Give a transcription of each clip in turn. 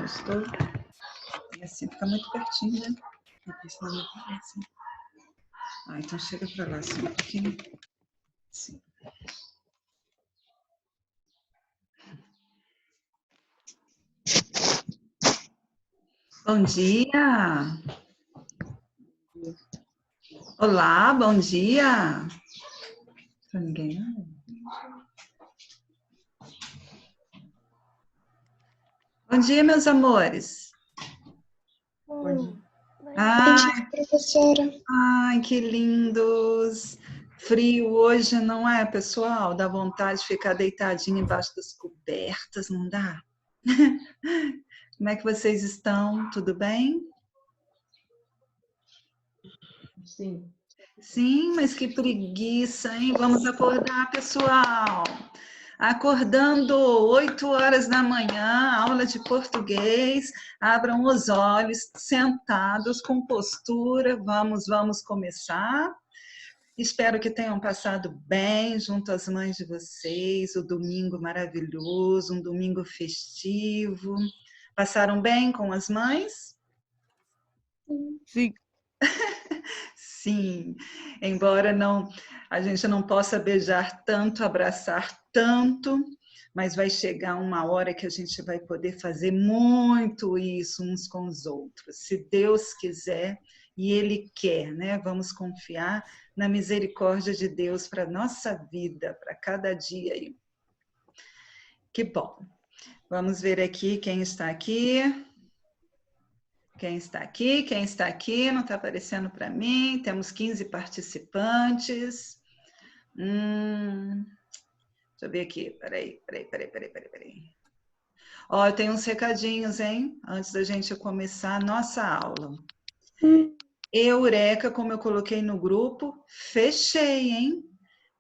eu estou. E assim fica muito pertinho, né? Porque senão não aparece. Ah, então chega para lá assim um pouquinho. Sim. Bom dia! Olá, bom dia! Para ninguém, não? Bom dia, meus amores! Ai, Professora. ai, que lindos! Frio hoje, não é, pessoal? Dá vontade de ficar deitadinho embaixo das cobertas, não dá? Como é que vocês estão? Tudo bem? Sim. Sim, mas que preguiça, hein? Vamos acordar, pessoal! Acordando 8 horas da manhã, aula de português. Abram os olhos, sentados, com postura. Vamos começar. Espero que tenham passado bem junto às mães de vocês. O domingo maravilhoso, um domingo festivo. Passaram bem com as mães? Sim. Sim, embora a gente não possa beijar tanto, abraçar tanto, mas vai chegar uma hora que a gente vai poder fazer muito isso uns com os outros, se Deus quiser e Ele quer, né? Vamos confiar na misericórdia de Deus para nossa vida, para cada dia aí. Que bom. Vamos ver aqui quem está aqui. Quem está aqui? Quem está aqui? Não está aparecendo para mim. Temos 15 participantes. Deixa eu ver aqui. Peraí. Ó, eu tenho uns recadinhos, hein? Antes da gente começar a nossa aula. Eureka, como eu coloquei no grupo, fechei, hein?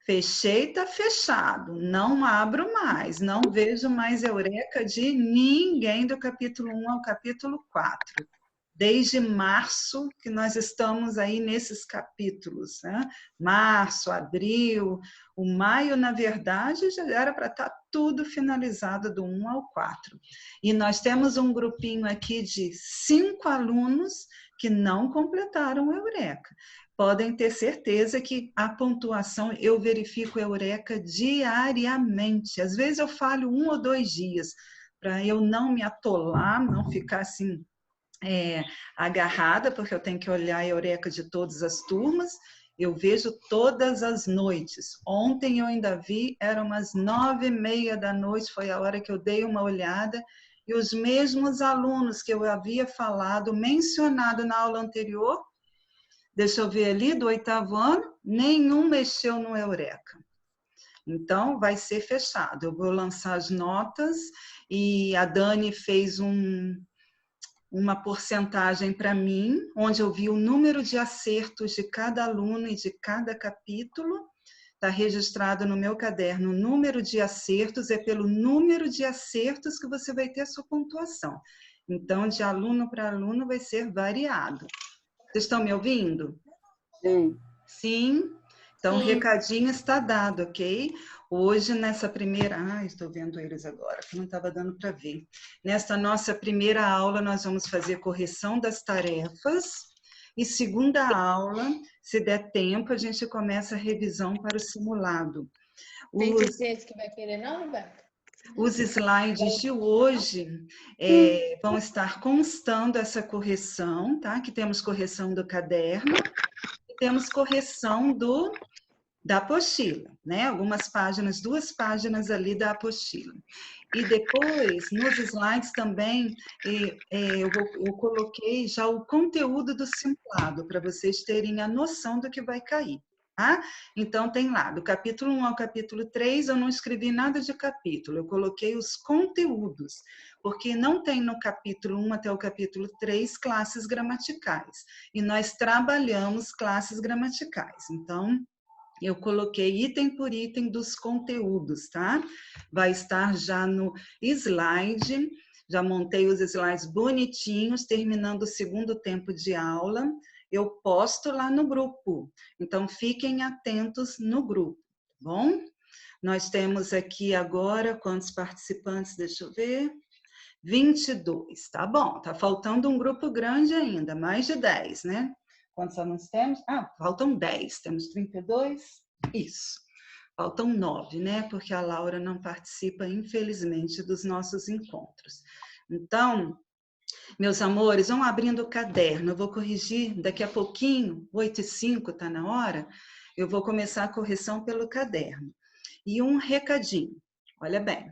Fechei, tá fechado. Não abro mais. Não vejo mais Eureka de ninguém do capítulo 1 ao capítulo 4. Desde março que nós estamos aí nesses capítulos, né? Março, abril, o maio, na verdade, já era para estar tudo finalizado do 1 ao 4. E nós temos um grupinho aqui de 5 alunos que não completaram o Eureka. Podem ter certeza que a pontuação, eu verifico o Eureka diariamente. Às vezes eu falho 1 ou 2 dias, para eu não me atolar, não ficar assim agarrada, porque eu tenho que olhar a Eureka de todas as turmas. Eu vejo todas as noites. Ontem eu ainda vi, eram umas 9h30 da noite, foi a hora que eu dei uma olhada, e os mesmos alunos que eu havia falado, mencionado na aula anterior, deixa eu ver ali, do 8º ano, nenhum mexeu no Eureka. Então, vai ser fechado. Eu vou lançar as notas, e a Dani fez uma porcentagem para mim, onde eu vi o número de acertos de cada aluno e de cada capítulo. Está registrado no meu caderno o número de acertos, é pelo número de acertos que você vai ter a sua pontuação. Então, de aluno para aluno vai ser variado. Vocês estão me ouvindo? Sim. Sim? Então, o recadinho está dado, ok? Hoje, nessa primeira... estou vendo eles agora, que não estava dando para ver. Nesta nossa primeira aula, nós vamos fazer correção das tarefas. E segunda aula, se der tempo, a gente começa a revisão para o simulado. Tem certeza que vai querer não, Roberto? Os slides de hoje vão estar constando essa correção, tá? Que temos correção do caderno e temos correção da apostila, né? Algumas páginas, 2 páginas ali da apostila. E depois, nos slides também, eu coloquei já o conteúdo do simulado, para vocês terem a noção do que vai cair. Tá? Então, tem lá, do capítulo 1 ao capítulo 3, eu não escrevi nada de capítulo, eu coloquei os conteúdos, porque não tem no capítulo 1 até o capítulo 3 classes gramaticais, e nós trabalhamos classes gramaticais. Então, eu coloquei item por item dos conteúdos, tá? Vai estar já no slide, já montei os slides bonitinhos, terminando o segundo tempo de aula, eu posto lá no grupo. Então, fiquem atentos no grupo, tá bom? Nós temos aqui agora, quantos participantes? Deixa eu ver. 22, tá bom. Tá faltando um grupo grande ainda, mais de 10, né? Quantos alunos temos? Ah, faltam 10. Temos 32? Isso. Faltam 9, né? Porque a Laura não participa, infelizmente, dos nossos encontros. Então, meus amores, vão abrindo o caderno. Eu vou corrigir daqui a pouquinho, 8h05, tá na hora? Eu vou começar a correção pelo caderno. E um recadinho, olha bem.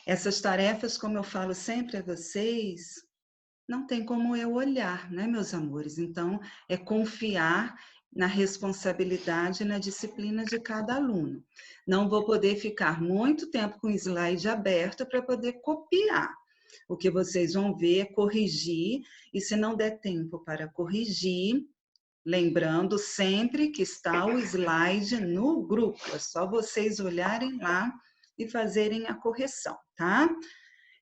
Essas tarefas, como eu falo sempre a vocês, não tem como eu olhar, né, meus amores? Então, é confiar na responsabilidade e na disciplina de cada aluno. Não vou poder ficar muito tempo com o slide aberto para poder copiar. O que vocês vão ver é corrigir, e se não der tempo para corrigir, lembrando sempre que está o slide no grupo, é só vocês olharem lá e fazerem a correção, tá?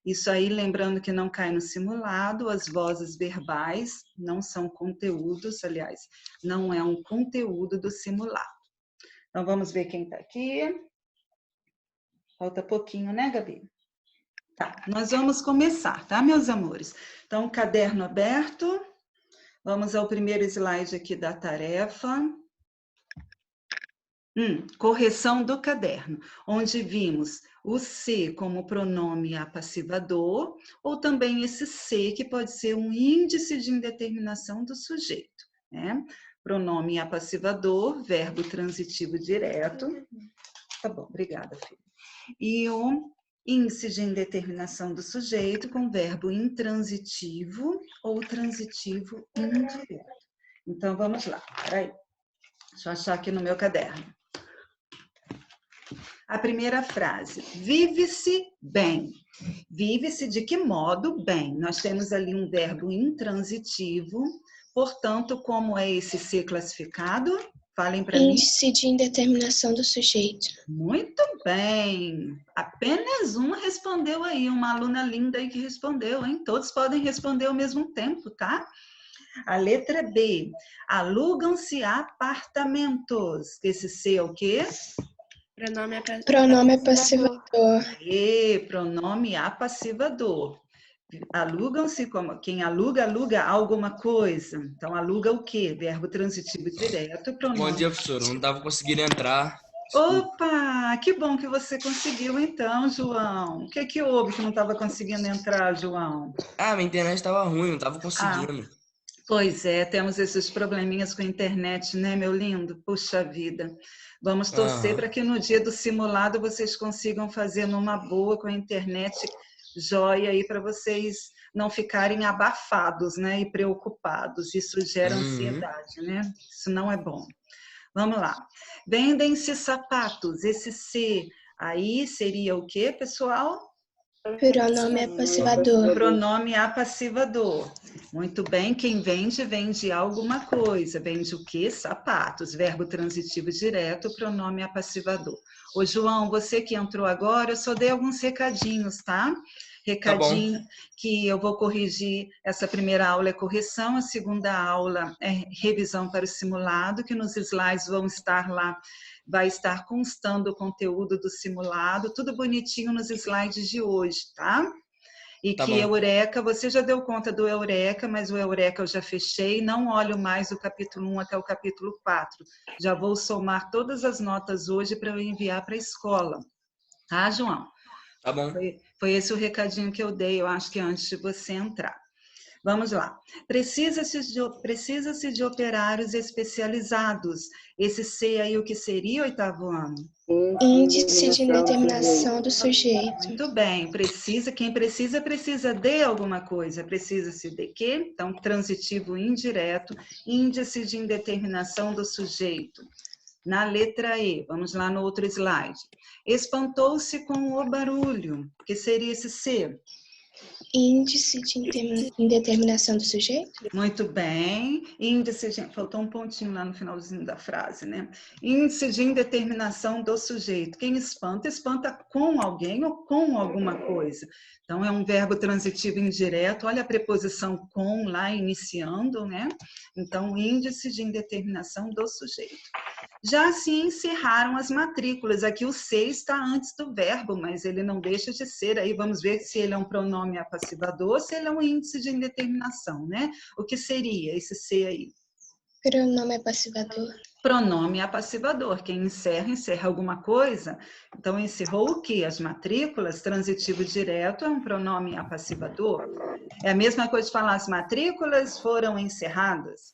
Isso aí, lembrando que não cai no simulado, as vozes verbais não são conteúdos, aliás, não é um conteúdo do simulado. Então, vamos ver quem está aqui. Falta pouquinho, né, Gabi? Tá, nós vamos começar, tá, meus amores? Então, caderno aberto. Vamos ao primeiro slide aqui da tarefa. Correção do caderno, onde vimos o se como pronome apassivador, ou também esse se que pode ser um índice de indeterminação do sujeito, né? Pronome apassivador, verbo transitivo direto. Tá bom, obrigada, filha. E o índice de indeterminação do sujeito com verbo intransitivo ou transitivo indireto. Então, vamos lá, peraí. Deixa eu achar aqui no meu caderno. A primeira frase, vive-se bem. Vive-se de que modo? Bem. Nós temos ali um verbo intransitivo, portanto, como é esse ser classificado? Falem para mim. Índice de indeterminação do sujeito. Muito bem. Apenas um respondeu aí, uma aluna linda aí que respondeu, hein? Todos podem responder ao mesmo tempo, tá? A letra B, alugam-se apartamentos. Esse ser é o quê? Pronome apassivador. Pronome apassivador. Alugam-se como quem aluga, aluga alguma coisa. Então, aluga o quê? Verbo transitivo direto, pronome. Bom dia, professor. Eu não estava conseguindo entrar. Opa, que bom que você conseguiu então, João. O que que houve que não estava conseguindo entrar, João? Ah, minha internet estava ruim, não estava conseguindo. Pois é, temos esses probleminhas com a internet, né, meu lindo? Puxa vida. Vamos torcer para que no dia do simulado vocês consigam fazer numa boa com a internet jóia aí para vocês não ficarem abafados, né, e preocupados. Isso gera ansiedade, né? Isso não é bom. Vamos lá. Vendem-se sapatos. Esse se aí seria o quê, pessoal? Pronome apassivador. Pronome apassivador. Muito bem, quem vende, vende alguma coisa. Vende o quê? Sapatos. Verbo transitivo direto, pronome apassivador. Ô, João, você que entrou agora, eu só dei alguns recadinhos, tá? Recadinho que eu vou corrigir. Essa primeira aula é correção, a segunda aula é revisão para o simulado, que nos slides vão estar lá, vai estar constando o conteúdo do simulado, tudo bonitinho nos slides de hoje, tá? E Tá que bom. Eureka, você já deu conta do Eureka, mas o Eureka eu já fechei, não olho mais o capítulo 1 até o capítulo 4. Já vou somar todas as notas hoje para eu enviar para a escola. Tá, João? Tá bom. Foi esse o recadinho que eu dei, eu acho que antes de você entrar. Vamos lá. Precisa-se de operários especializados. Esse C aí, o que seria, oitavo ano? Índice de indeterminação do sujeito. Muito bem. Quem precisa de alguma coisa. Precisa-se de quê? Então, transitivo indireto, índice de indeterminação do sujeito. Na letra E, vamos lá no outro slide. Espantou-se com o barulho. O que seria esse C? Índice de indeterminação do sujeito. Muito bem. Índice de... Faltou um pontinho lá no finalzinho da frase, né? Índice de indeterminação do sujeito. Quem espanta, espanta com alguém ou com alguma coisa. Então, é um verbo transitivo indireto. Olha a preposição com lá iniciando, né? Então, índice de indeterminação do sujeito. Já se encerraram as matrículas. Aqui o se está antes do verbo, mas ele não deixa de ser. Aí vamos ver se ele é um pronome apassivador, se ele é um índice de indeterminação, né? O que seria esse se aí? Pronome apassivador. Pronome apassivador. Quem encerra, encerra alguma coisa. Então, encerrou o quê? As matrículas, transitivo direto é um pronome apassivador. É a mesma coisa de falar as matrículas foram encerradas.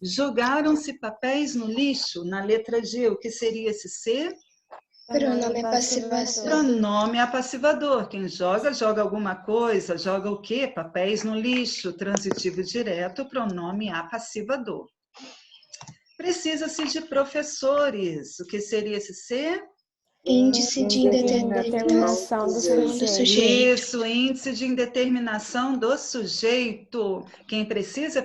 Jogaram-se papéis no lixo, na letra G. O que seria esse C? Pronome apassivador. Pronome apassivador. Quem joga, joga alguma coisa. Joga o quê? Papéis no lixo. Transitivo direto, pronome apassivador. Precisa-se de professores. O que seria esse C? Índice de indeterminação do sujeito. Isso, índice de indeterminação do sujeito. Quem precisa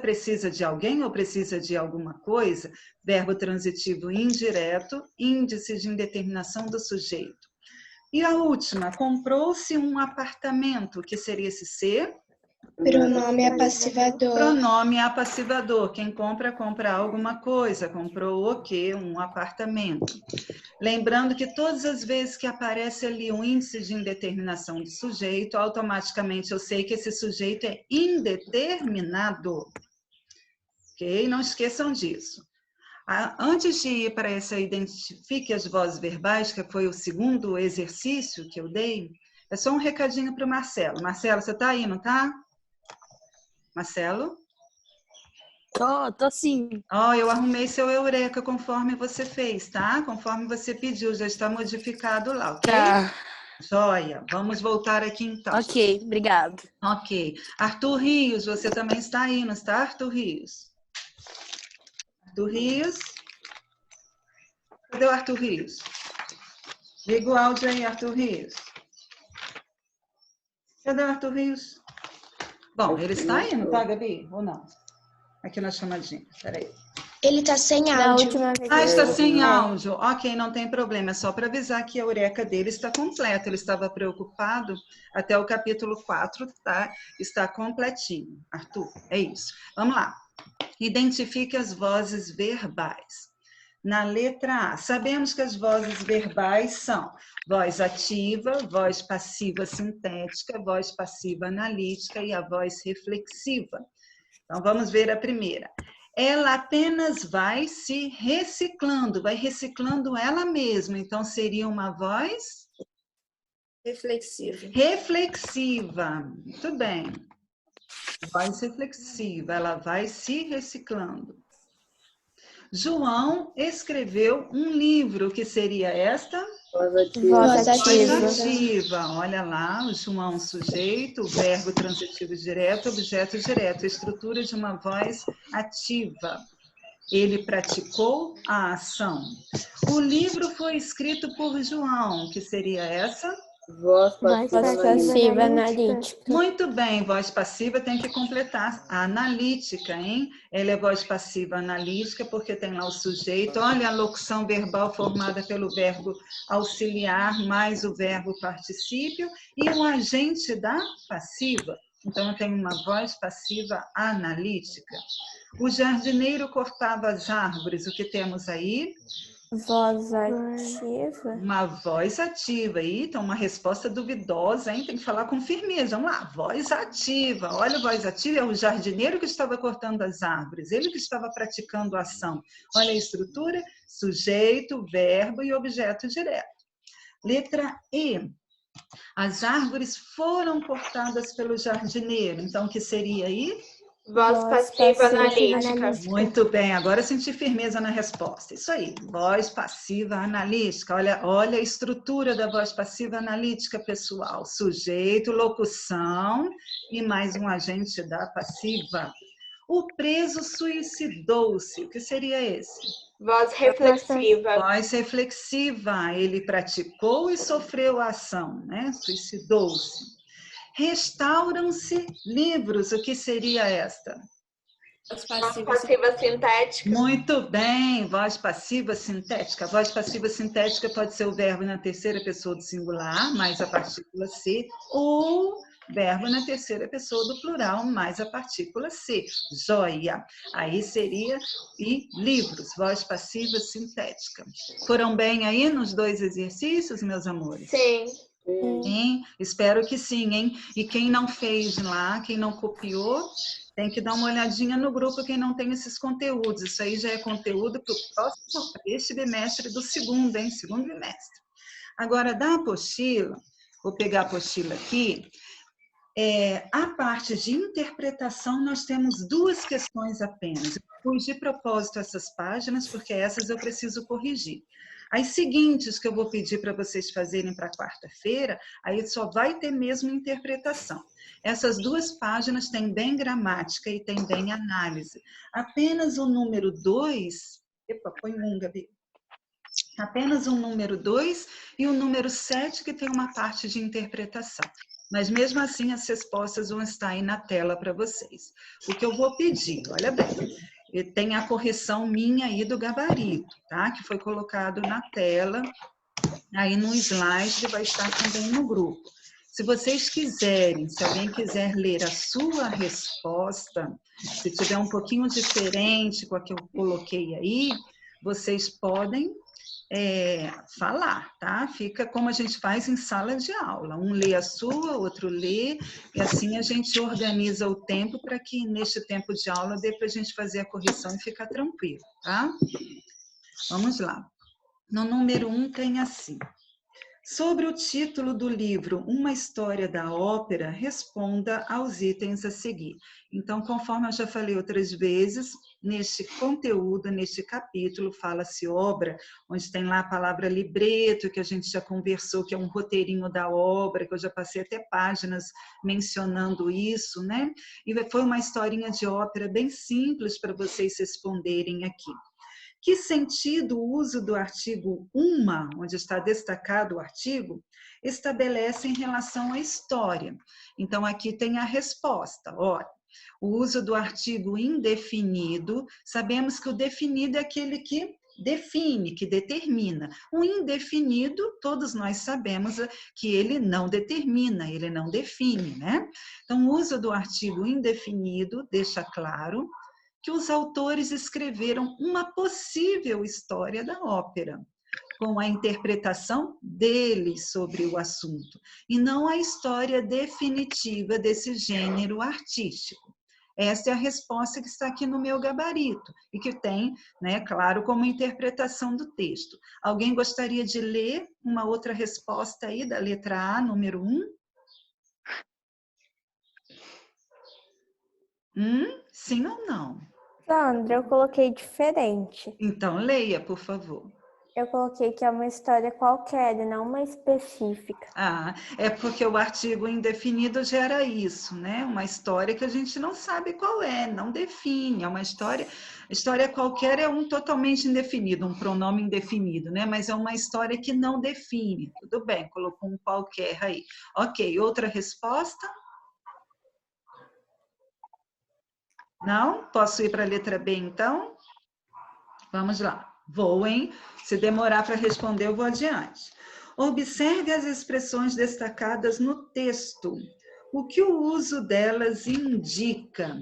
de alguém ou precisa de alguma coisa. Verbo transitivo indireto, índice de indeterminação do sujeito. E a última, comprou-se um apartamento. O que seria esse C? Pronome apassivador. Pronome apassivador. Quem compra, compra alguma coisa. Comprou o quê? Um apartamento. Lembrando que todas as vezes que aparece ali um índice de indeterminação do sujeito, automaticamente eu sei que esse sujeito é indeterminado. Ok? Não esqueçam disso. Antes de ir para essa identifique as vozes verbais, que foi o segundo exercício que eu dei, é só um recadinho para o Marcelo. Marcelo, você está aí, não está? Marcelo? Tô sim. Ó, eu arrumei seu Eureka conforme você fez, tá? Conforme você pediu, já está modificado lá, ok? Tá. Joia. Vamos voltar aqui então. Ok, obrigado. Ok. Arthur Rios, você também está aí, não está, Arthur Rios? Arthur Rios? Cadê o Arthur Rios? Liga o áudio aí, Arthur Rios. Cadê o Arthur Rios? Bom, ele está aí, não tá, Gabi? Ou não? Aqui na chamadinha, peraí. Ele está sem Na áudio. última vez Ah, está sem áudio. Ok, não tem problema. É só para avisar que a Eureka dele está completa. Ele estava preocupado até o capítulo 4, tá? Está completinho. Arthur, é isso. Vamos lá. Identifique as vozes verbais. Na letra A, sabemos que as vozes verbais são voz ativa, voz passiva sintética, voz passiva analítica e a voz reflexiva. Então, vamos ver a primeira. Ela apenas vai se reciclando, vai reciclando ela mesma. Então, seria uma voz? Reflexivo. Reflexiva. Muito bem. Voz reflexiva, ela vai se reciclando. João escreveu um livro, que seria esta? Voz ativa. Voz ativa. Olha lá, o João sujeito, o verbo transitivo direto, objeto direto, a estrutura de uma voz ativa. Ele praticou a ação. O livro foi escrito por João, que seria essa? Voz passiva analítica. Muito bem, voz passiva tem que completar a analítica, hein? Ela é voz passiva analítica porque tem lá o sujeito. Olha a locução verbal formada pelo verbo auxiliar mais o verbo particípio e o agente da passiva. Então, eu tenho uma voz passiva analítica. O jardineiro cortava as árvores. O que temos aí? Voz ativa. Uma voz ativa. Aí, então, uma resposta duvidosa, hein? Tem que falar com firmeza. Vamos lá, voz ativa. Olha, voz ativa é o jardineiro que estava cortando as árvores. Ele que estava praticando a ação. Olha a estrutura, sujeito, verbo e objeto direto. Letra E. As árvores foram cortadas pelo jardineiro. Então, o que seria aí? Voz passiva analítica. Muito bem, agora eu senti firmeza na resposta. Isso aí, voz passiva analítica. Olha a estrutura da voz passiva analítica, pessoal. Sujeito, locução e mais um agente da passiva. O preso suicidou-se. O que seria esse? Voz reflexiva. Voz reflexiva. Ele praticou e sofreu a ação, né? Suicidou-se. Restauram-se livros. O que seria esta? Voz passiva sintética. Muito bem, voz passiva sintética. A voz passiva sintética pode ser o verbo na terceira pessoa do singular, mais a partícula C, ou verbo na terceira pessoa do plural, mais a partícula ser. Joia. Aí seria e livros, voz passiva sintética. Foram bem aí nos 2 exercícios, meus amores? Sim. Sim, espero que sim, hein? E quem não fez lá, quem não copiou, tem que dar uma olhadinha no grupo, quem não tem esses conteúdos. Isso aí já é conteúdo para o próximo, para este bimestre do segundo, hein? Segundo bimestre. Agora, da apostila, vou pegar a apostila aqui, a parte de interpretação, nós temos 2 questões apenas. Eu pus de propósito essas páginas, porque essas eu preciso corrigir. As seguintes que eu vou pedir para vocês fazerem para quarta-feira, aí só vai ter mesmo interpretação. Essas 2 páginas têm bem gramática e tem bem análise. Apenas o número 2... Epa, põe um, Gabi. Apenas o número 2 e o número 7, que tem uma parte de interpretação. Mas mesmo assim, as respostas vão estar aí na tela para vocês. O que eu vou pedir, olha bem, tem a correção minha aí do gabarito, tá? Que foi colocado na tela, aí no slide, vai estar também no grupo. Se vocês quiserem, se alguém quiser ler a sua resposta, se tiver um pouquinho diferente com a que eu coloquei aí, vocês podem falar, tá? Fica como a gente faz em sala de aula. Um lê a sua, outro lê, e assim a gente organiza o tempo para que neste tempo de aula dê para a gente fazer a correção e ficar tranquilo, tá? Vamos lá. No número 1 tem assim. Sobre o título do livro Uma História da Ópera, responda aos itens a seguir. Então, conforme eu já falei outras vezes, neste conteúdo, neste capítulo, fala-se obra, onde tem lá a palavra libreto, que a gente já conversou, que é um roteirinho da obra, que eu já passei até páginas mencionando isso, né? E foi uma historinha de ópera bem simples para vocês responderem aqui. Que sentido o uso do artigo uma, onde está destacado o artigo, estabelece em relação à história? Então, aqui tem a resposta. Olha, o uso do artigo indefinido, sabemos que o definido é aquele que define, que determina. O indefinido, todos nós sabemos que ele não determina, ele não define, né? Então, o uso do artigo indefinido deixa claro que os autores escreveram uma possível história da ópera, com a interpretação deles sobre o assunto, e não a história definitiva desse gênero artístico. Essa é a resposta que está aqui no meu gabarito, e que tem, né, claro, como interpretação do texto. Alguém gostaria de ler uma outra resposta aí da letra A, número 1? Sim ou não? Sandra, eu coloquei diferente. Então, leia, por favor. Eu coloquei que é uma história qualquer e não uma específica. Ah, é porque o artigo indefinido gera isso, né? Uma história que a gente não sabe qual é, não define. É uma história qualquer é um totalmente indefinido, um pronome indefinido, né? Mas é uma história que não define. Tudo bem, colocou um qualquer aí. Ok, outra resposta? Não? Posso ir para a letra B, então? Vamos lá. Vou, hein? Se demorar para responder, eu vou adiante. Observe as expressões destacadas no texto. O que o uso delas indica?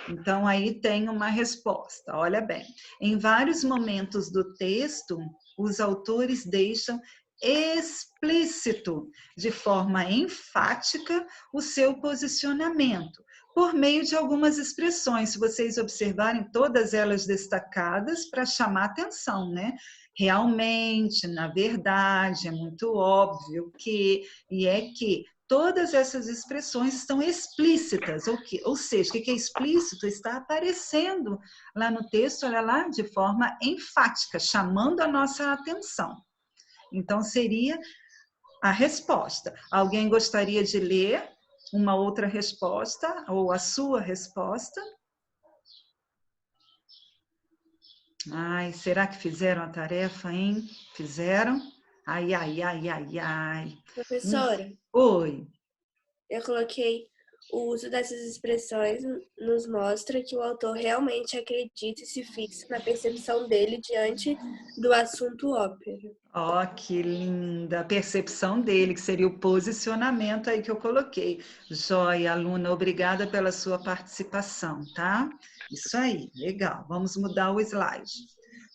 Então, aí tem uma resposta. Olha bem. Em vários momentos do texto, os autores deixam explícito, de forma enfática, o seu posicionamento, por meio de algumas expressões. Se vocês observarem, todas elas destacadas para chamar atenção, né? Realmente, na verdade, é muito óbvio que, e é que, todas essas expressões estão explícitas, ou seja, o que é explícito está aparecendo lá no texto, olha lá, de forma enfática, chamando a nossa atenção. Então, seria a resposta. Alguém gostaria de ler uma outra resposta, ou a sua resposta? Ai, será que fizeram a tarefa, hein? Fizeram? Ai. Professora, Oi. eu coloquei O uso dessas expressões nos mostra que o autor realmente acredita e se fixa na percepção dele diante do assunto ópera. Ó, que linda! A percepção dele, que seria o posicionamento aí que eu coloquei. Joia, aluna, obrigada pela sua participação, tá? Isso aí, legal. Vamos mudar o slide.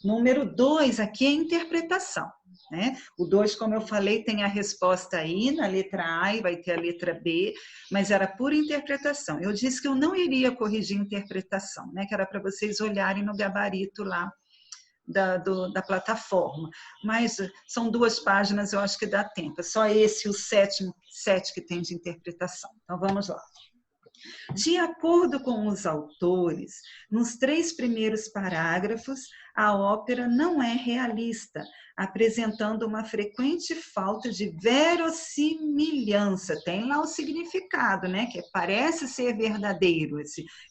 Número 2, aqui é interpretação, né? O 2, como eu falei, tem a resposta aí na letra A e vai ter a letra B, mas era por interpretação. Eu disse que eu não iria corrigir interpretação, né? Que era para vocês olharem no gabarito lá da plataforma. Mas são 2 páginas, eu acho que dá tempo. É só esse, o 7 que tem de interpretação. Então, vamos lá. De acordo com os autores, nos 3 primeiros parágrafos, a ópera não é realista, apresentando uma frequente falta de verossimilhança. Tem lá o significado, né? Que parece ser verdadeiro,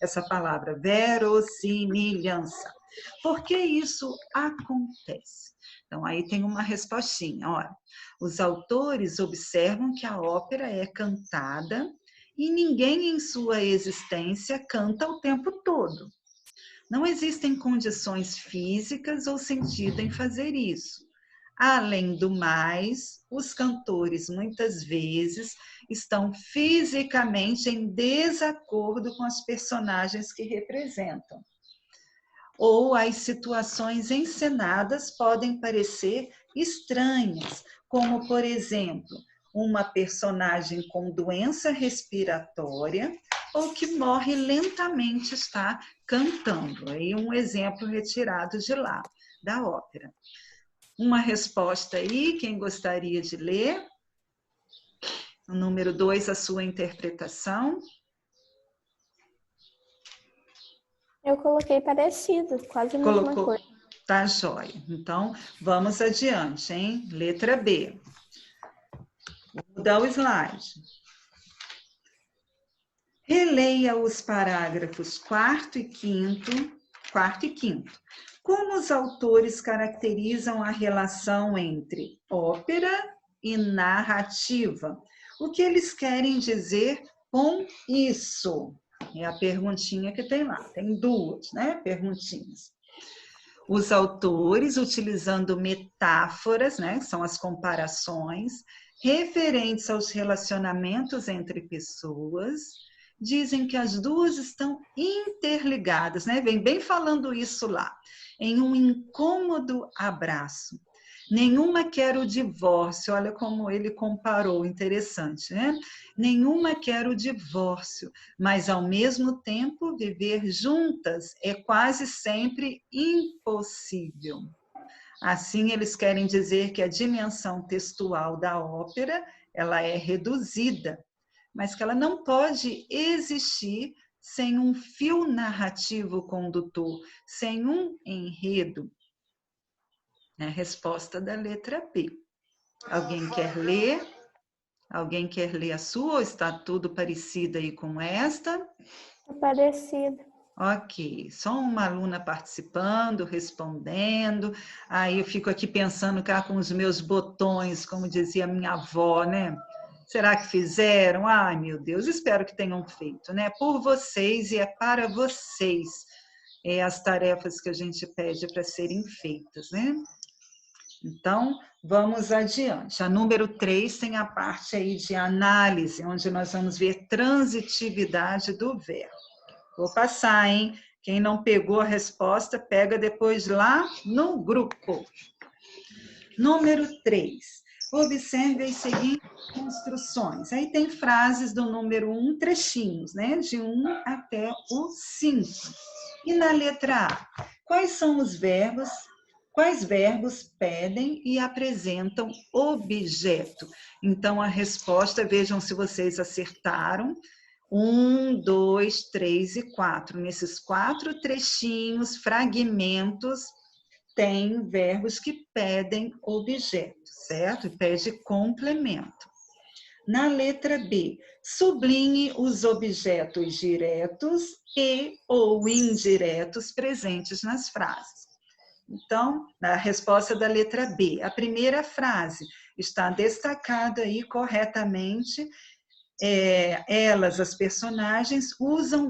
essa palavra, verossimilhança. Por que isso acontece? Então, aí tem uma respostinha. Olha, os autores observam que a ópera é cantada e ninguém em sua existência canta o tempo todo. Não existem condições físicas ou sentido em fazer isso. Além do mais, os cantores muitas vezes estão fisicamente em desacordo com as personagens que representam. Ou as situações encenadas podem parecer estranhas, como, por exemplo, uma personagem com doença respiratória ou que morre lentamente está cantando. Aí um exemplo retirado de lá, da ópera. Uma resposta aí, quem gostaria de ler? O número 2, a sua interpretação. Eu coloquei parecido, quase a mesma coisa. Tá jóia. Então, vamos adiante, hein? Letra B. Vou mudar o slide. Releia os parágrafos 4º e 5º. Como os autores caracterizam a relação entre ópera e narrativa? O que eles querem dizer com isso? É a perguntinha que tem lá. Tem 2, né? Perguntinhas. Os autores, utilizando metáforas, né? São as comparações, referentes aos relacionamentos entre pessoas, dizem que as 2 estão interligadas, né? Vem bem falando isso lá, em um incômodo abraço. Nenhuma quer o divórcio, olha como ele comparou, interessante, né? Nenhuma quer o divórcio, mas ao mesmo tempo viver juntas é quase sempre impossível. Assim, eles querem dizer que a dimensão textual da ópera, ela é reduzida, mas que ela não pode existir sem um fio narrativo condutor, sem um enredo. É a resposta da letra B. Alguém quer ler? Alguém quer ler a sua ou está tudo parecido aí com esta? É parecido. Ok, só uma aluna participando, respondendo. Aí eu fico aqui pensando cá com os meus botões, como dizia minha avó, né? Será que fizeram? Ai, meu Deus, espero que tenham feito, né? Por vocês e é para vocês as tarefas que a gente pede para serem feitas, né? Então, vamos adiante. A número 3 tem a parte aí de análise, onde nós vamos ver transitividade do verbo. Vou passar, hein? Quem não pegou a resposta, pega depois lá no grupo. Número 3. Observe as seguintes construções. Aí tem frases do número 1, trechinhos, né? De 1 até o 5. E na letra A, quais são os verbos? Quais verbos pedem e apresentam objeto? Então, a resposta, vejam se vocês acertaram. 1, 2, 3 e 4. Nesses 4 trechinhos, fragmentos, tem verbos que pedem objeto, certo? Pede complemento. Na letra B, sublinhe os objetos diretos e ou indiretos presentes nas frases. Então, a resposta da letra B. A primeira frase está destacada aí corretamente elas, as personagens, usam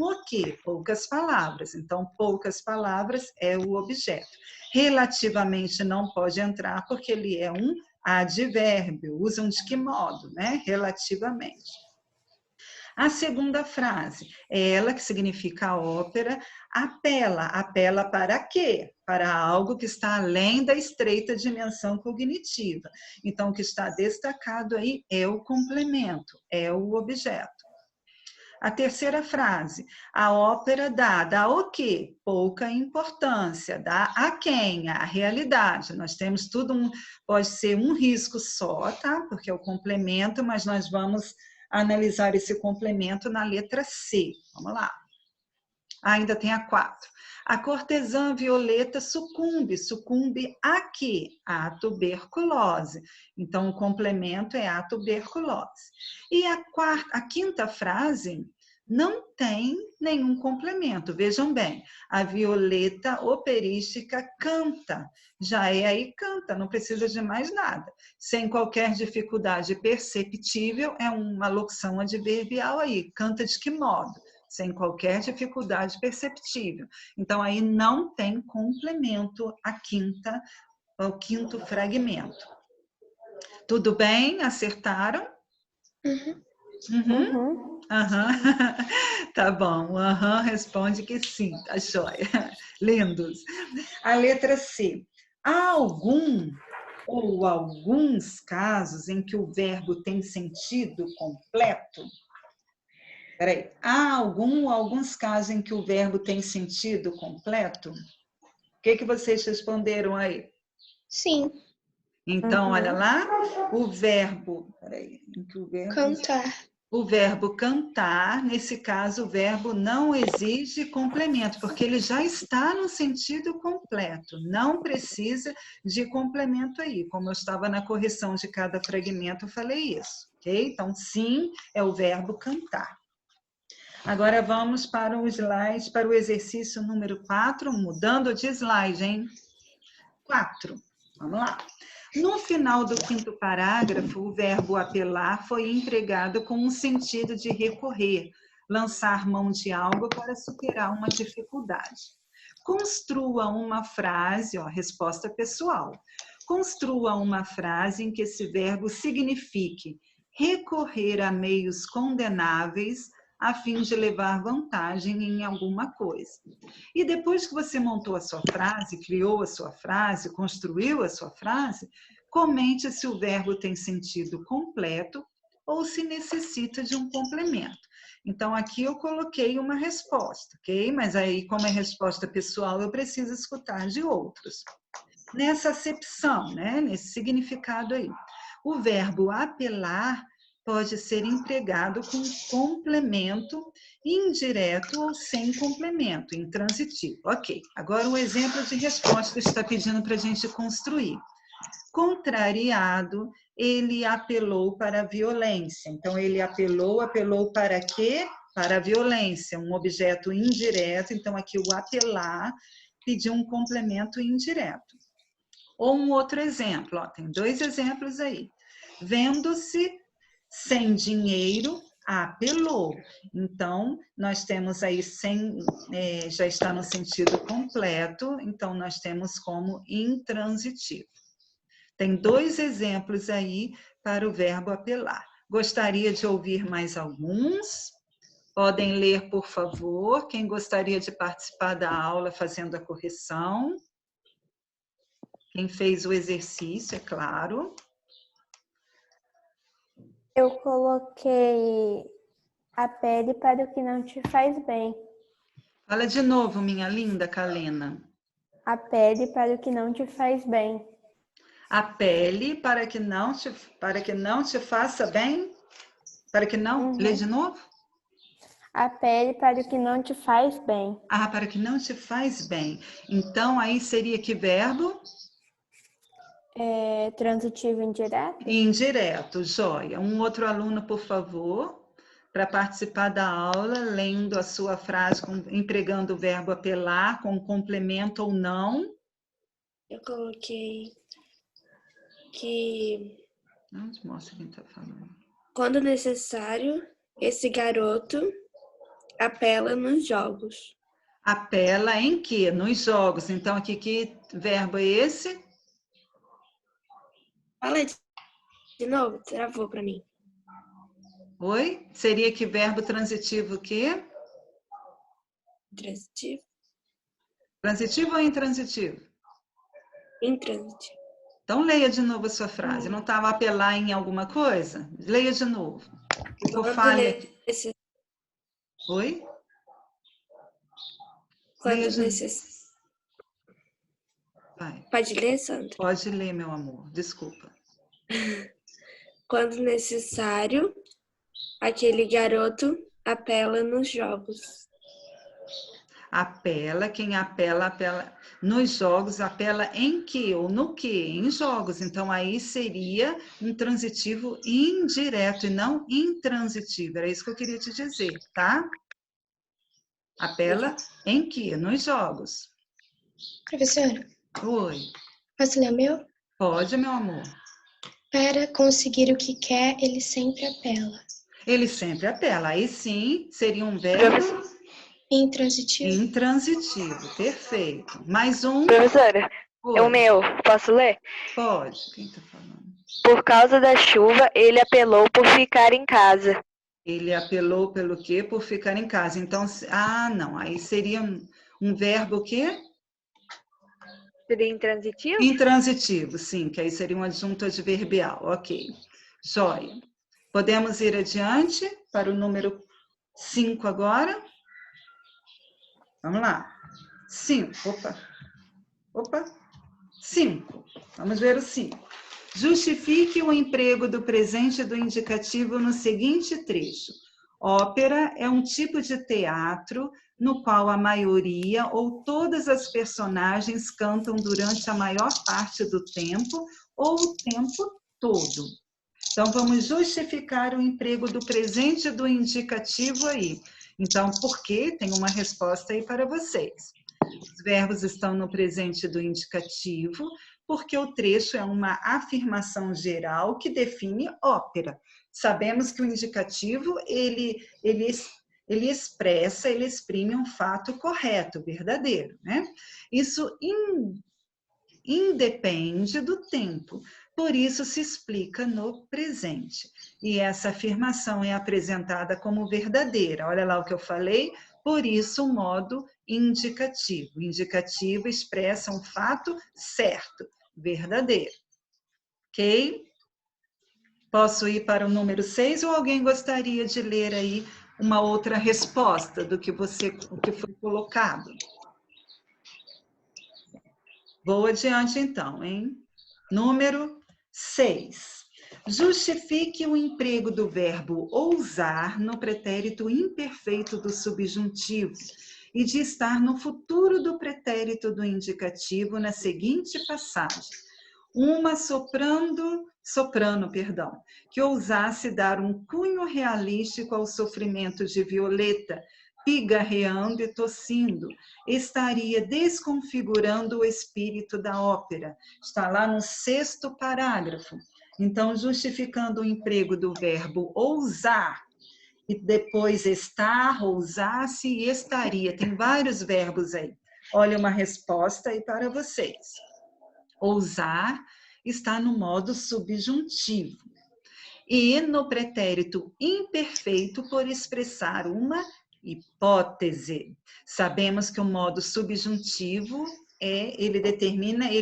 o quê? Poucas palavras. Então, poucas palavras é o objeto. Relativamente não pode entrar porque ele é um advérbio. Usam de que modo, né? Relativamente. A segunda frase, ela, que significa a ópera, apela para quê? Para algo que está além da estreita dimensão cognitiva. Então, o que está destacado aí é o complemento, é o objeto. A terceira frase, a ópera dá o quê? Pouca importância, dá a quem? A realidade. Nós temos tudo, pode ser um risco só, tá? Porque é o complemento, mas nós vamos analisar esse complemento na letra C. Vamos lá. Ainda tem a 4. A cortesã Violeta sucumbe a quê? A tuberculose. Então, o complemento é a tuberculose. E a quinta frase não tem nenhum complemento. Vejam bem, a Violeta operística canta. Já é aí canta, não precisa de mais nada. Sem qualquer dificuldade perceptível, é uma locução adverbial aí. Canta de que modo? Sem qualquer dificuldade perceptível. Então, aí não tem complemento ao quinto fragmento. Tudo bem? Acertaram? Uhum. Tá bom. Responde que sim, tá joia. Lindos. A letra C. Há algum ou alguns casos em que o verbo tem sentido completo? Peraí. Há alguns casos em que o verbo tem sentido completo? O que vocês responderam aí? Sim. Então, olha lá, o verbo... Peraí. Cantar. O verbo cantar, nesse caso, o verbo não exige complemento, porque ele já está no sentido completo. Não precisa de complemento aí. Como eu estava na correção de cada fragmento, eu falei isso. Ok? Então, sim, é o verbo cantar. Agora vamos para o slide, para o exercício número 4, mudando de slide, hein? 4. Vamos lá. No final do quinto parágrafo, o verbo apelar foi empregado com um sentido de recorrer, lançar mão de algo para superar uma dificuldade. Construa uma frase, resposta pessoal. Construa uma frase em que esse verbo signifique recorrer a meios condenáveis a fim de levar vantagem em alguma coisa. E depois que você montou a sua frase, criou a sua frase, construiu a sua frase, comente se o verbo tem sentido completo ou se necessita de um complemento. Então, aqui eu coloquei uma resposta, ok? Mas aí, como é resposta pessoal, eu preciso escutar de outros. Nessa acepção, né? Nesse significado aí. O verbo apelar pode ser empregado com complemento indireto ou sem complemento, intransitivo. Ok, agora um exemplo de resposta que está pedindo para a gente construir. Contrariado, ele apelou para a violência. Então, ele apelou para quê? Para a violência, um objeto indireto. Então, aqui o apelar pediu um complemento indireto. Ou um outro exemplo, tem 2 exemplos aí. Vendo-se sem dinheiro, apelou. Então, nós temos aí já está no sentido completo, então nós temos como intransitivo. Tem 2 exemplos aí para o verbo apelar. Gostaria de ouvir mais alguns? Podem ler, por favor. Quem gostaria de participar da aula fazendo a correção? Quem fez o exercício, é claro. Eu coloquei apele para o que não te faz bem. Fala de novo, minha linda Kalena. Apele para o que não te faz bem. Apele para que não te faça bem? Para que não... Lê de novo? Apele para o que não te faz bem. Ah, para que não te faz bem. Então, aí seria que verbo? Transitivo indireto? Indireto, joia. Um outro aluno, por favor, para participar da aula, lendo a sua frase, empregando o verbo apelar, com complemento ou não. Eu coloquei que... Não, mostra quem está falando. Quando necessário, esse garoto apela nos jogos. Apela em quê? Nos jogos. Então, aqui, que verbo é esse? Fala de novo, travou para mim. Oi? Seria que verbo transitivo o quê? Transitivo. Transitivo ou intransitivo? Intransitivo. Então, leia de novo a sua frase. Não estava apelar em alguma coisa? Leia de novo. Eu falho aqui. Oi? Leia de novo. Vai. Pode ler, Sandra? Pode ler, meu amor. Desculpa. Quando necessário, aquele garoto apela nos jogos. Apela, quem apela, apela nos jogos, apela em que ou no que? Em jogos. Então, aí seria um transitivo indireto e não intransitivo. Era isso que eu queria te dizer, tá? Apela em que? Nos jogos. Professora, Oi. posso ler o meu? Pode, meu amor. Para conseguir o que quer, ele sempre apela. Ele sempre apela. Aí sim, seria um verbo Intransitivo. intransitivo. Perfeito. Mais um. Professora, Oi. é o meu. Posso ler? Pode. Quem está falando? Por causa da chuva, ele apelou por ficar em casa. Ele apelou pelo quê? Por ficar em casa. Então, não. Aí seria um verbo o quê? Seria intransitivo? Intransitivo, sim. Que aí seria um adjunto adverbial. Ok. Jóia. Podemos ir adiante para o número 5 agora? Vamos lá. 5. Opa. 5. Vamos ver o 5. Justifique o emprego do presente do indicativo no seguinte trecho. Ópera é um tipo de teatro no qual a maioria ou todas as personagens cantam durante a maior parte do tempo ou o tempo todo. Então, vamos justificar o emprego do presente do indicativo aí. Então, por quê? Tem uma resposta aí para vocês. Os verbos estão no presente do indicativo, porque o trecho é uma afirmação geral que define ópera. Sabemos que o indicativo, ele expressa, ele exprime um fato correto, verdadeiro, né? Isso independe do tempo, por isso se explica no presente. E essa afirmação é apresentada como verdadeira. Olha lá o que eu falei, por isso o modo indicativo. O indicativo expressa um fato certo, verdadeiro. Ok? Posso ir para o número 6 ou alguém gostaria de ler aí uma outra resposta do que o que foi colocado? Vou adiante então, hein? Número 6. Justifique o emprego do verbo ousar no pretérito imperfeito do subjuntivo e de estar no futuro do pretérito do indicativo na seguinte passagem. Uma soprano, que ousasse dar um cunho realístico ao sofrimento de Violeta, pigarreando e tossindo, estaria desconfigurando o espírito da ópera. Está lá no 6º parágrafo. Então, justificando o emprego do verbo ousar, e depois estar, ousar-se e estaria. Tem vários verbos aí. Olha uma resposta aí para vocês. Ousar está no modo subjuntivo. E no pretérito imperfeito por expressar uma hipótese. Sabemos que o modo subjuntivo ele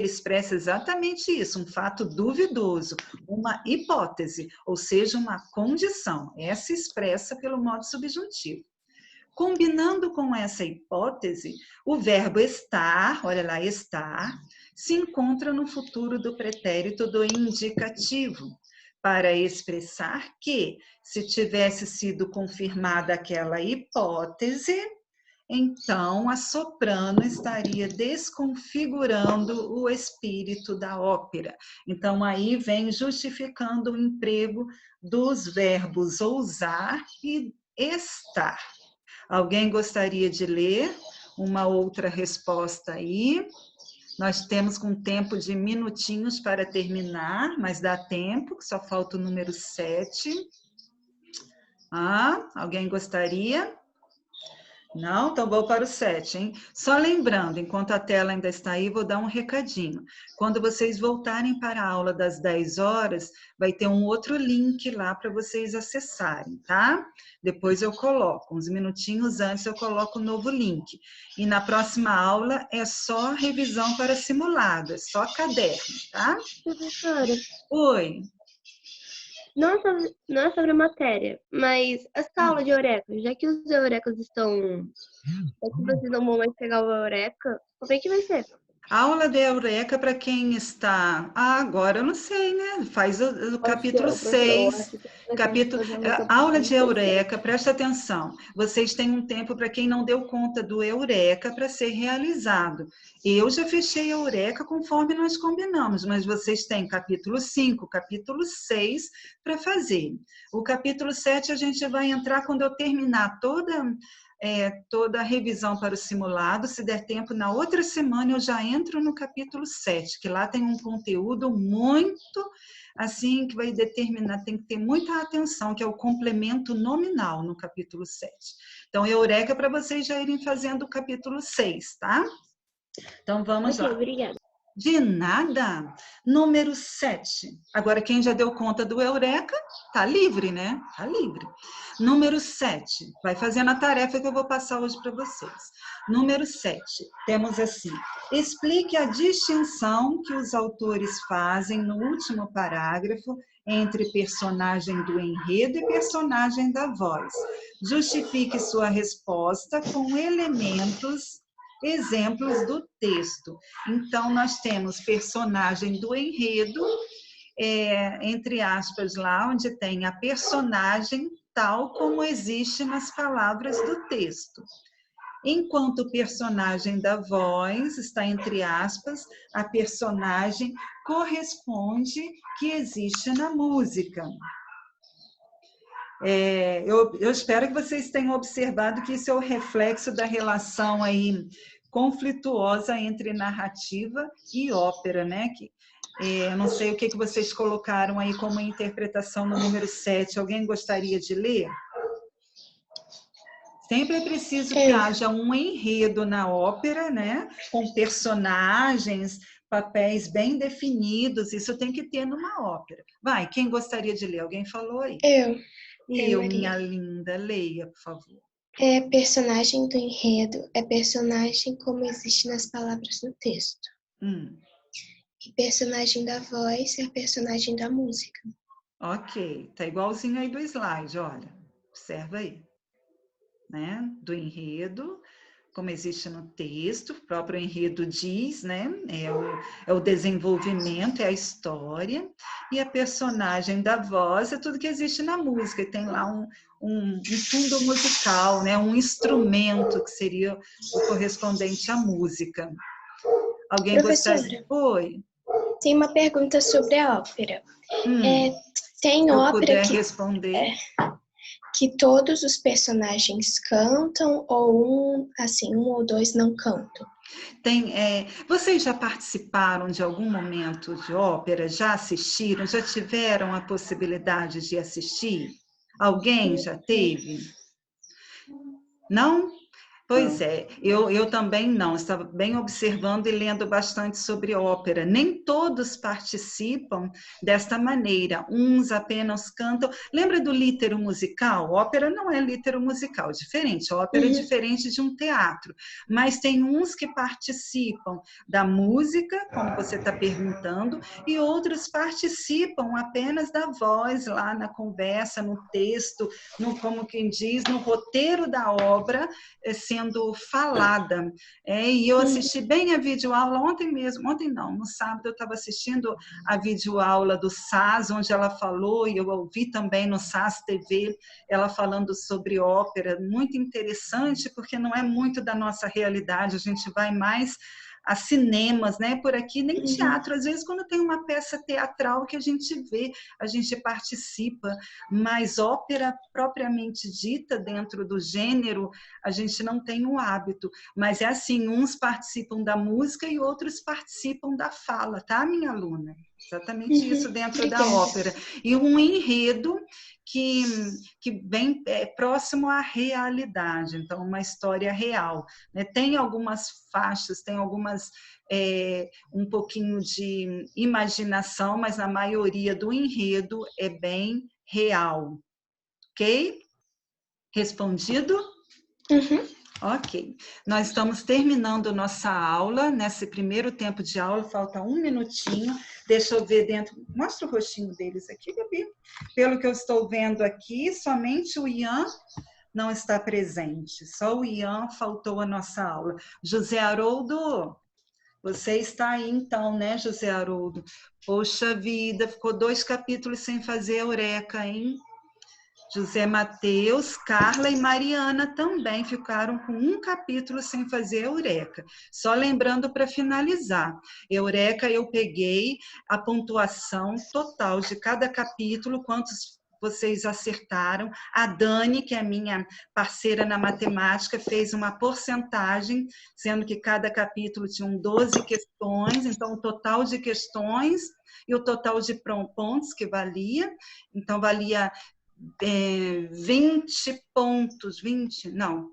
expressa exatamente isso, um fato duvidoso, uma hipótese, ou seja, uma condição. Essa expressa pelo modo subjuntivo. Combinando com essa hipótese, o verbo estar, olha lá, estar, se encontra no futuro do pretérito do indicativo, para expressar que, se tivesse sido confirmada aquela hipótese, então a soprano estaria desconfigurando o espírito da ópera. Então, aí vem justificando o emprego dos verbos ousar e estar. Alguém gostaria de ler uma outra resposta aí? Nós temos com tempo de minutinhos para terminar, mas dá tempo, só falta o número 7. Ah, alguém gostaria? Não? Então vou para o 7, hein? Só lembrando, enquanto a tela ainda está aí, vou dar um recadinho. Quando vocês voltarem para a aula das 10 horas, vai ter um outro link lá para vocês acessarem, tá? Depois eu coloco, uns minutinhos antes eu coloco o novo link. E na próxima aula é só revisão para simulado, é só caderno, tá? Professora, Oi. não é sobre a matéria, mas essa aula de Eureka, já que os Eurecas estão... Já que vocês não vão mais pegar o Eureka, como é que vai ser? A aula de Eureka para quem está... Ah, agora eu não sei, né? Faz o capítulo 6. Aula de Eureka, presta atenção. Vocês têm um tempo para quem não deu conta do Eureka para ser realizado. Eu já fechei a Eureka conforme nós combinamos, mas vocês têm capítulo 5, capítulo 6 para fazer. O capítulo 7 a gente vai entrar quando eu terminar toda a revisão para o simulado. Se der tempo, na outra semana eu já entro no capítulo 7, que lá tem um conteúdo muito, assim, que vai determinar, tem que ter muita atenção, que é o complemento nominal no capítulo 7. Então, Eureka para vocês já irem fazendo o capítulo 6, tá? Então, vamos lá. Obrigada. De nada. Número 7. Agora, quem já deu conta do Eureka, tá livre, né? Tá livre. Número 7. Vai fazendo a tarefa que eu vou passar hoje para vocês. Número 7. Temos assim. Explique a distinção que os autores fazem no último parágrafo entre personagem do enredo e personagem da voz. Justifique sua resposta com exemplos do texto. Então, nós temos personagem do enredo, entre aspas, lá onde tem a personagem tal como existe nas palavras do texto. Enquanto o personagem da voz está, entre aspas, a personagem corresponde que existe na música. Eu espero que vocês tenham observado que isso é o reflexo da relação aí conflituosa entre narrativa e ópera, né? Eu não sei o que vocês colocaram aí como interpretação no número 7. Alguém gostaria de ler? Sempre é preciso que haja um enredo na ópera, né? Com personagens, papéis bem definidos. Isso tem que ter numa ópera. Vai, quem gostaria de ler? Alguém falou aí? Eu, minha linda, leia, por favor. Personagem do enredo é personagem como existe nas palavras do texto. E personagem da voz é personagem da música. Ok, tá igualzinho aí do slide, olha. Observa aí. Né? Do enredo, como existe no texto, o próprio enredo diz, né? É o desenvolvimento, é a história, e a personagem da voz é tudo que existe na música, e tem lá um fundo musical, né? Um instrumento que seria o correspondente à música. Alguém gostaria? Oi. Tem uma pergunta sobre a ópera. Tem ópera responder. Que todos os personagens cantam ou um ou dois não cantam? Vocês já participaram de algum momento de ópera? Já assistiram? Já tiveram a possibilidade de assistir? Alguém já teve? Não? Pois é, eu também não, estava bem observando e lendo bastante sobre ópera. Nem todos participam desta maneira, uns apenas cantam. Lembra do litero musical? Ópera não é litero musical, é diferente. Ópera é diferente de um teatro, mas tem uns que participam da música, como você está perguntando, e outros participam apenas da voz lá na conversa, no texto, como quem diz, no roteiro da obra, sendo falada. E eu assisti bem a videoaula ontem mesmo, no sábado eu estava assistindo a videoaula do SAS, onde ela falou, e eu ouvi também no SAS TV, ela falando sobre ópera, muito interessante, porque não é muito da nossa realidade, a gente vai mais a cinemas, né? Por aqui, nem teatro. Às vezes, quando tem uma peça teatral que a gente vê, a gente participa, mas ópera propriamente dita, dentro do gênero, a gente não tem o hábito. Mas é assim, uns participam da música e outros participam da fala, tá, minha aluna? Exatamente isso dentro da ópera. E um enredo que vem próximo à realidade, então uma história real, né? Tem algumas faixas, tem algumas um pouquinho de imaginação, mas a maioria do enredo é bem real, ok? Respondido? Uhum. Ok. Nós estamos terminando nossa aula, nesse primeiro tempo de aula, falta 1 minutinho. Deixa eu ver dentro. Mostra o rostinho deles aqui, Gabi. Pelo que eu estou vendo aqui, somente o Ian não está presente. Só o Ian faltou a nossa aula. José Haroldo, você está aí então, né, José Haroldo? Poxa vida, ficou 2 capítulos sem fazer Eureka, hein? José Mateus, Carla e Mariana também ficaram com 1 capítulo sem fazer Eureka. Só lembrando para finalizar, Eureka eu peguei a pontuação total de cada capítulo, quantos vocês acertaram. A Dani, que é minha parceira na matemática, fez uma porcentagem, sendo que cada capítulo tinha 12 questões, então o total de questões e o total de pontos que valia, então valia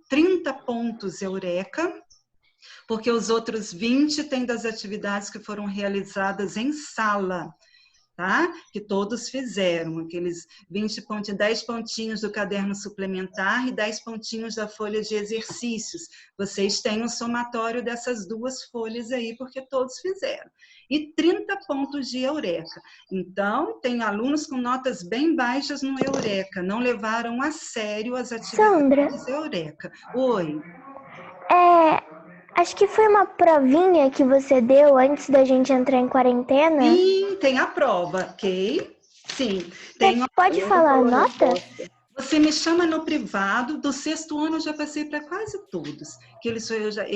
30 pontos Eureka, porque os outros 20 têm das atividades que foram realizadas em sala, tá? Que todos fizeram, aqueles 10 pontinhos do caderno suplementar e 10 pontinhos da folha de exercícios. Vocês têm um somatório dessas 2 folhas aí, porque todos fizeram. E 30 pontos de Eureka. Então, tem alunos com notas bem baixas no Eureka, não levaram a sério as atividades Eureka. Oi. Acho que foi uma provinha que você deu antes da gente entrar em quarentena. Sim, tem a prova, ok? Sim. Tem Pode falar a nota? Você me chama no privado, do 6º ano eu já passei para quase todos.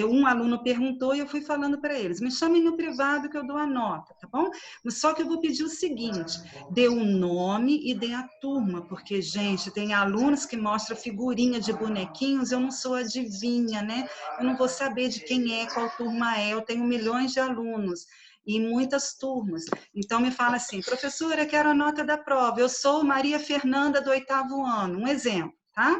Um aluno perguntou e eu fui falando para eles, me chamem no privado que eu dou a nota, tá bom? Só que eu vou pedir o seguinte, dê o nome e dê a turma, porque, gente, tem alunos que mostram figurinha de bonequinhos, eu não sou adivinha, né? Eu não vou saber de quem é, qual turma é, eu tenho milhões de alunos e muitas turmas. Então, me fala assim, professora, quero a nota da prova, eu sou Maria Fernanda do 8º ano, um exemplo, tá?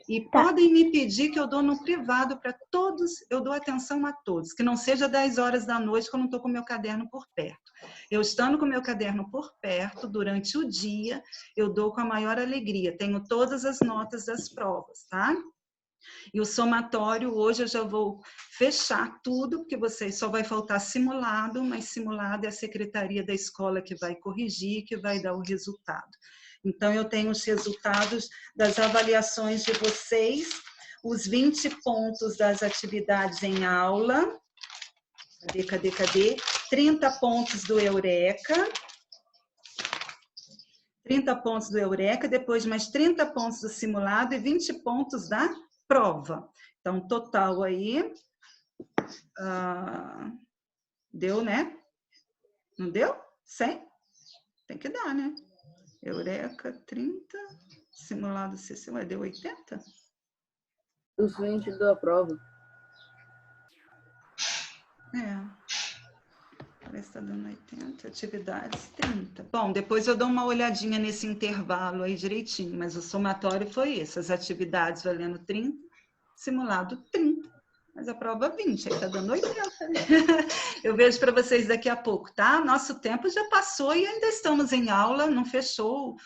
E podem me pedir que eu dou no privado para todos, eu dou atenção a todos, que não seja 10 horas da noite que eu não estou com o meu caderno por perto. Eu estando com o meu caderno por perto, durante o dia, eu dou com a maior alegria, tenho todas as notas das provas, tá? E o somatório, hoje eu já vou fechar tudo, porque vocês só vai faltar simulado, mas simulado é a secretaria da escola que vai corrigir, que vai dar o resultado. Então, eu tenho os resultados das avaliações de vocês, os 20 pontos das atividades em aula, cadê? 30 pontos do Eureka, 30 pontos do Eureka, depois mais 30 pontos do simulado e 20 pontos da prova. Então, total aí, deu, né? Não deu? 100? Tem que dar, né? Eureka, 30, simulado CC, deu 80? Os 20 da prova. Parece que está dando 80, atividades 30. Bom, depois eu dou uma olhadinha nesse intervalo aí direitinho, mas o somatório foi esse, as atividades valendo 30, simulado 30, mas a prova 20, aí está dando 80. Eu vejo para vocês daqui a pouco, tá? Nosso tempo já passou e ainda estamos em aula, não fechou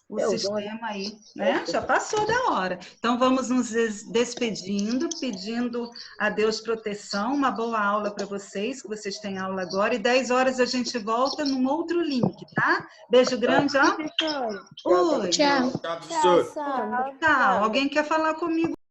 o sistema aí, né? Já passou da hora. Então, vamos nos despedindo, pedindo a Deus proteção, uma boa aula para vocês, que vocês têm aula agora, e 10 horas a gente volta num outro link, tá? Beijo grande, ó. Oi. Tchau. Tchau, Sandra. Tchau. Alguém quer falar comigo?